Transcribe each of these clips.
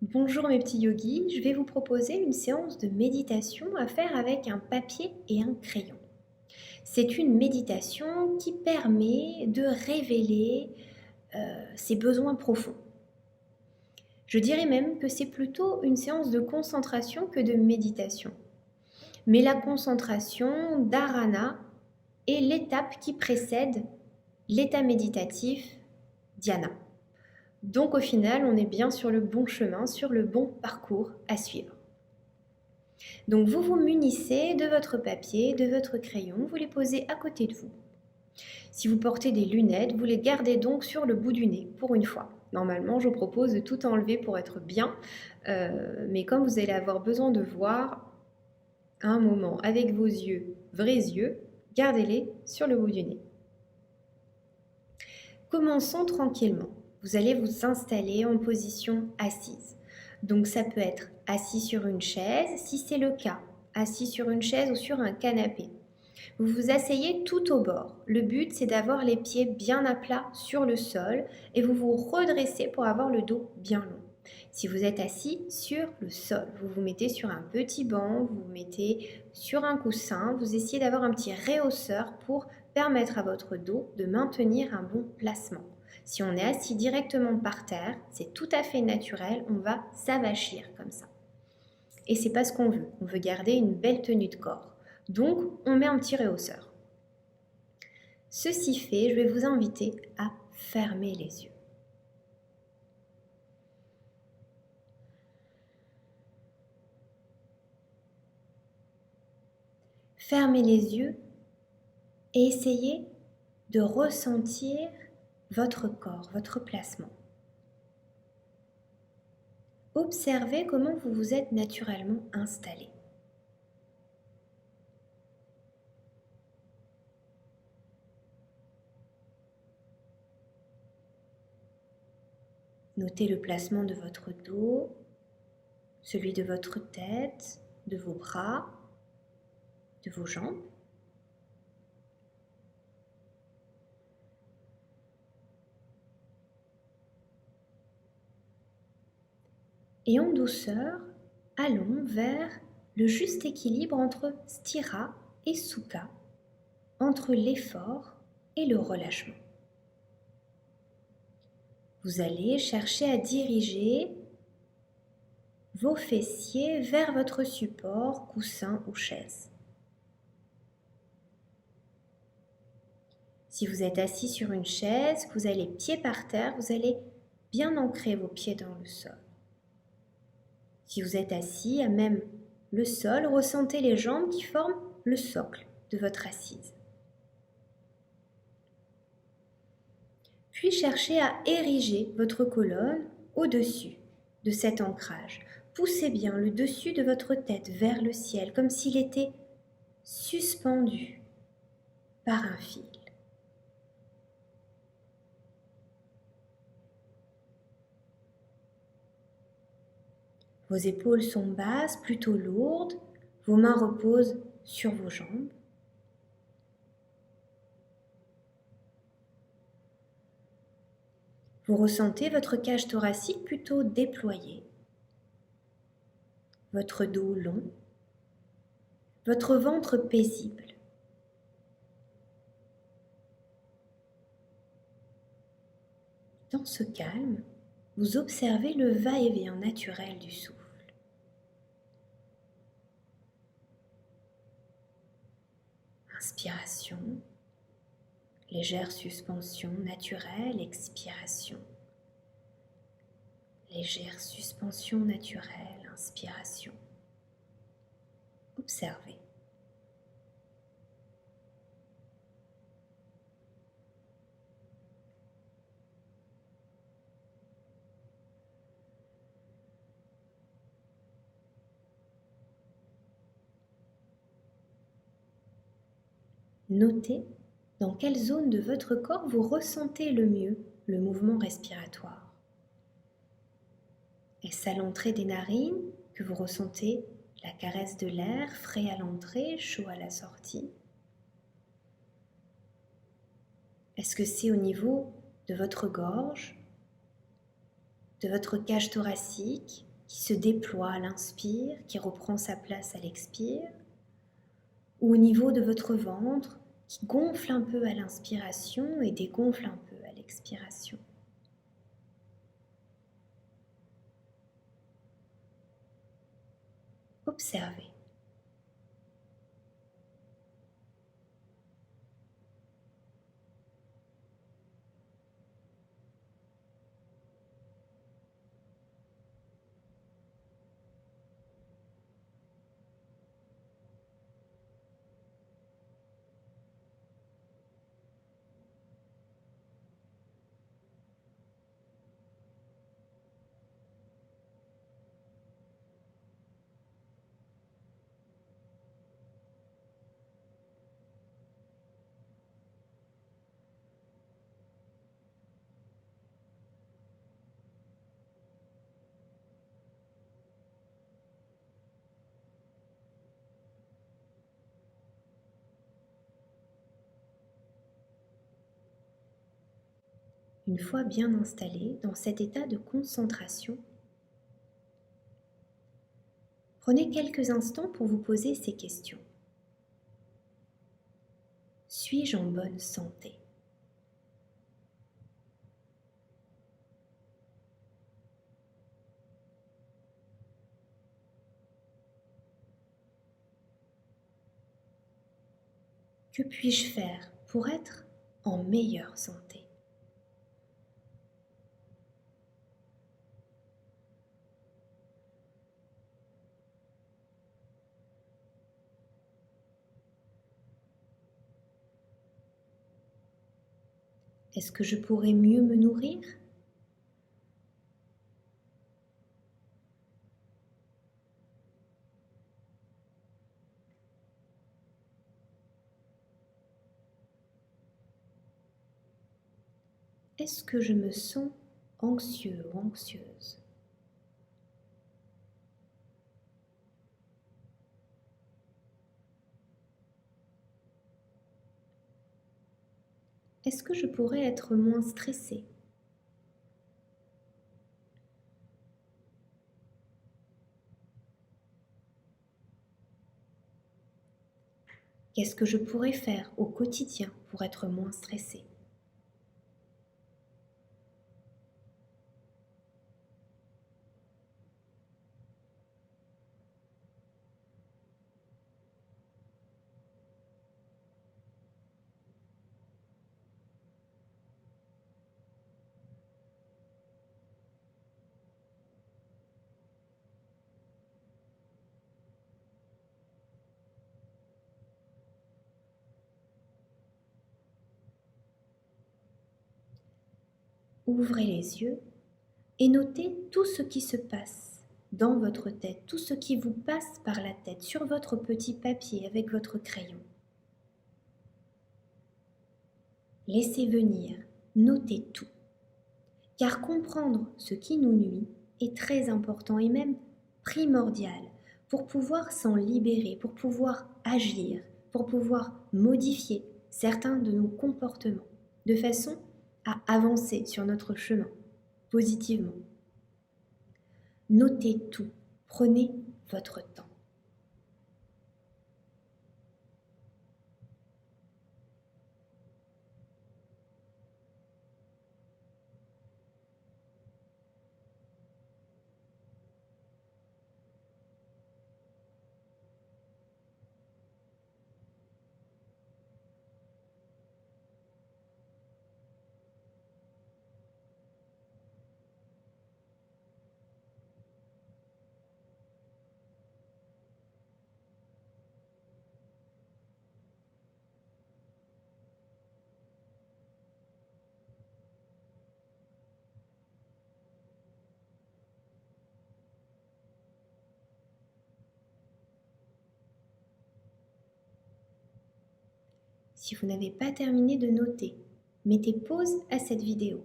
Bonjour mes petits yogis, je vais vous proposer une séance de méditation à faire avec un papier et un crayon. C'est une méditation qui permet de révéler ses besoins profonds. Je dirais même que c'est plutôt une séance de concentration que de méditation. Mais la concentration dharana est l'étape qui précède l'état méditatif dhyana. Donc au final, on est bien sur le bon chemin, sur le bon parcours à suivre. Donc vous vous munissez de votre papier, de votre crayon, vous les posez à côté de vous. Si vous portez des lunettes, vous les gardez donc sur le bout du nez, pour une fois. Normalement, je vous propose de tout enlever pour être bien, mais comme vous allez avoir besoin de voir un moment avec vos yeux, vrais yeux, gardez-les sur le bout du nez. Commençons tranquillement. Vous allez vous installer en position assise. Donc ça peut être assis sur une chaise, si c'est le cas, assis sur une chaise ou sur un canapé. Vous vous asseyez tout au bord. Le but, c'est d'avoir les pieds bien à plat sur le sol et vous vous redressez pour avoir le dos bien long. Si vous êtes assis sur le sol, vous vous mettez sur un petit banc, vous vous mettez sur un coussin, vous essayez d'avoir un petit réhausseur pour permettre à votre dos de maintenir un bon placement. Si on est assis directement par terre, c'est tout à fait naturel, on va s'avachir comme ça. Et c'est pas ce qu'on veut, on veut garder une belle tenue de corps. Donc, on met un petit réhausseur. Ceci fait, je vais vous inviter à fermer les yeux. Fermez les yeux et essayez de ressentir votre corps, votre placement. Observez comment vous vous êtes naturellement installé. Notez le placement de votre dos, celui de votre tête, de vos bras, de vos jambes. Et en douceur, allons vers le juste équilibre entre stira et sukha, entre l'effort et le relâchement. Vous allez chercher à diriger vos fessiers vers votre support, coussin ou chaise. Si vous êtes assis sur une chaise, que vous avez les pieds par terre, vous allez bien ancrer vos pieds dans le sol. Si vous êtes assis à même le sol, ressentez les jambes qui forment le socle de votre assise. Puis cherchez à ériger votre colonne au-dessus de cet ancrage. Poussez bien le dessus de votre tête vers le ciel, comme s'il était suspendu par un fil. Vos épaules sont basses, plutôt lourdes, vos mains reposent sur vos jambes. Vous ressentez votre cage thoracique plutôt déployée, votre dos long, votre ventre paisible. Dans ce calme, vous observez le va-et-vient naturel du souffle. Inspiration, légère suspension naturelle, expiration. Légère suspension naturelle, inspiration. Observez. Notez dans quelle zone de votre corps vous ressentez le mieux le mouvement respiratoire. Est-ce à l'entrée des narines que vous ressentez la caresse de l'air, frais à l'entrée, chaud à la sortie? Est-ce que c'est au niveau de votre gorge, de votre cage thoracique, qui se déploie à l'inspire, qui reprend sa place à l'expire, ou au niveau de votre ventre, qui gonfle un peu à l'inspiration et dégonfle un peu à l'expiration. Observez. Une fois bien installé dans cet état de concentration, prenez quelques instants pour vous poser ces questions. Suis-je en bonne santé? Que puis-je faire pour être en meilleure santé? Est-ce que je pourrais mieux me nourrir? Est-ce que je me sens anxieux ou anxieuse? Est-ce que je pourrais être moins stressée? Qu'est-ce que je pourrais faire au quotidien pour être moins stressée? Ouvrez les yeux et notez tout ce qui se passe dans votre tête, tout ce qui vous passe par la tête sur votre petit papier avec votre crayon. Laissez venir, notez tout, car comprendre ce qui nous nuit est très important et même primordial pour pouvoir s'en libérer, pour pouvoir agir, pour pouvoir modifier certains de nos comportements, de façon à avancer sur notre chemin positivement. Notez tout, prenez votre temps. Si vous n'avez pas terminé de noter, mettez pause à cette vidéo.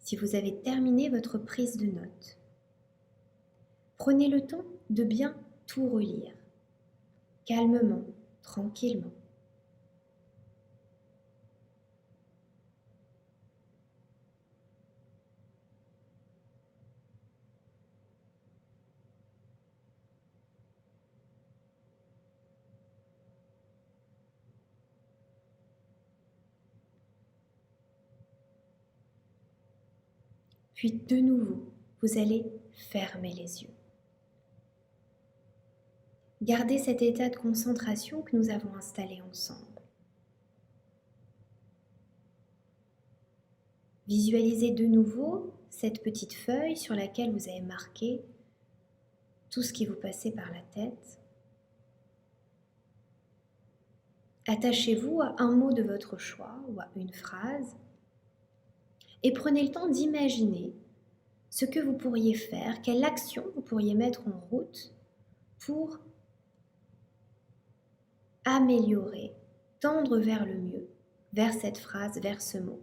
Si vous avez terminé votre prise de notes, prenez le temps de bien tout relire, calmement, tranquillement. Puis de nouveau, vous allez fermer les yeux. Gardez cet état de concentration que nous avons installé ensemble. Visualisez de nouveau cette petite feuille sur laquelle vous avez marqué tout ce qui vous passait par la tête. Attachez-vous à un mot de votre choix ou à une phrase et prenez le temps d'imaginer ce que vous pourriez faire, quelle action vous pourriez mettre en route pour améliorer, tendre vers le mieux, vers cette phrase, vers ce mot.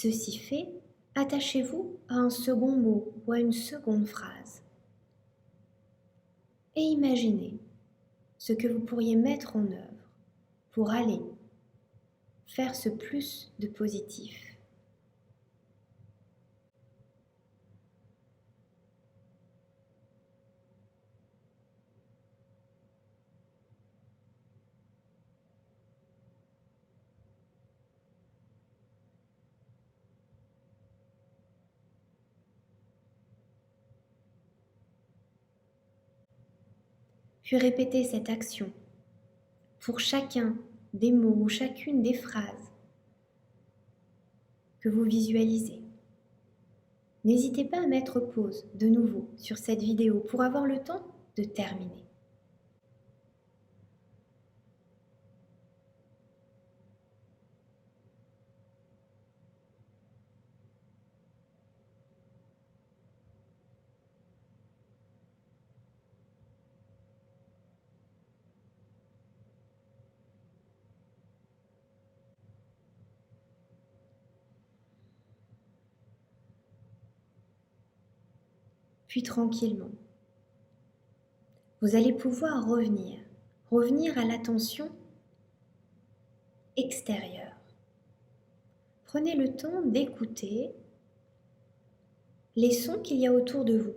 Ceci fait, attachez-vous à un second mot ou à une seconde phrase. Et imaginez ce que vous pourriez mettre en œuvre pour aller faire ce plus de positif. Puis répétez cette action pour chacun des mots ou chacune des phrases que vous visualisez. N'hésitez pas à mettre pause de nouveau sur cette vidéo pour avoir le temps de terminer. Puis tranquillement, vous allez pouvoir revenir à l'attention extérieure. Prenez le temps d'écouter les sons qu'il y a autour de vous.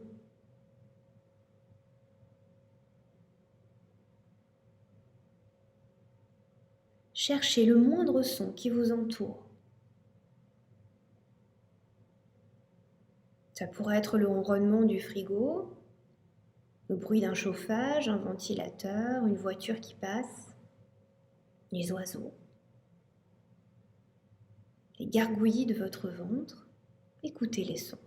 Cherchez le moindre son qui vous entoure. Ça pourrait être le ronronnement du frigo, le bruit d'un chauffage, un ventilateur, une voiture qui passe, les oiseaux, les gargouillis de votre ventre. Écoutez les sons.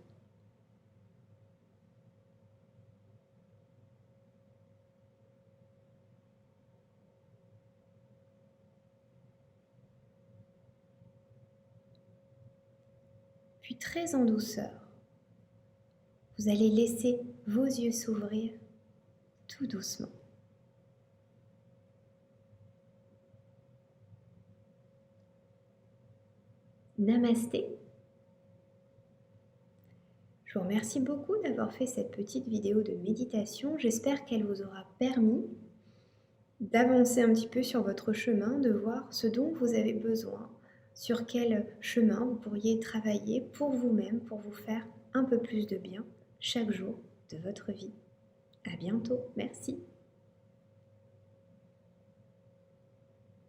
Puis très en douceur, vous allez laisser vos yeux s'ouvrir tout doucement. Namasté. Je vous remercie beaucoup d'avoir fait cette petite vidéo de méditation. J'espère qu'elle vous aura permis d'avancer un petit peu sur votre chemin, de voir ce dont vous avez besoin, sur quel chemin vous pourriez travailler pour vous-même, pour vous faire un peu plus de bien chaque jour de votre vie. À bientôt, merci.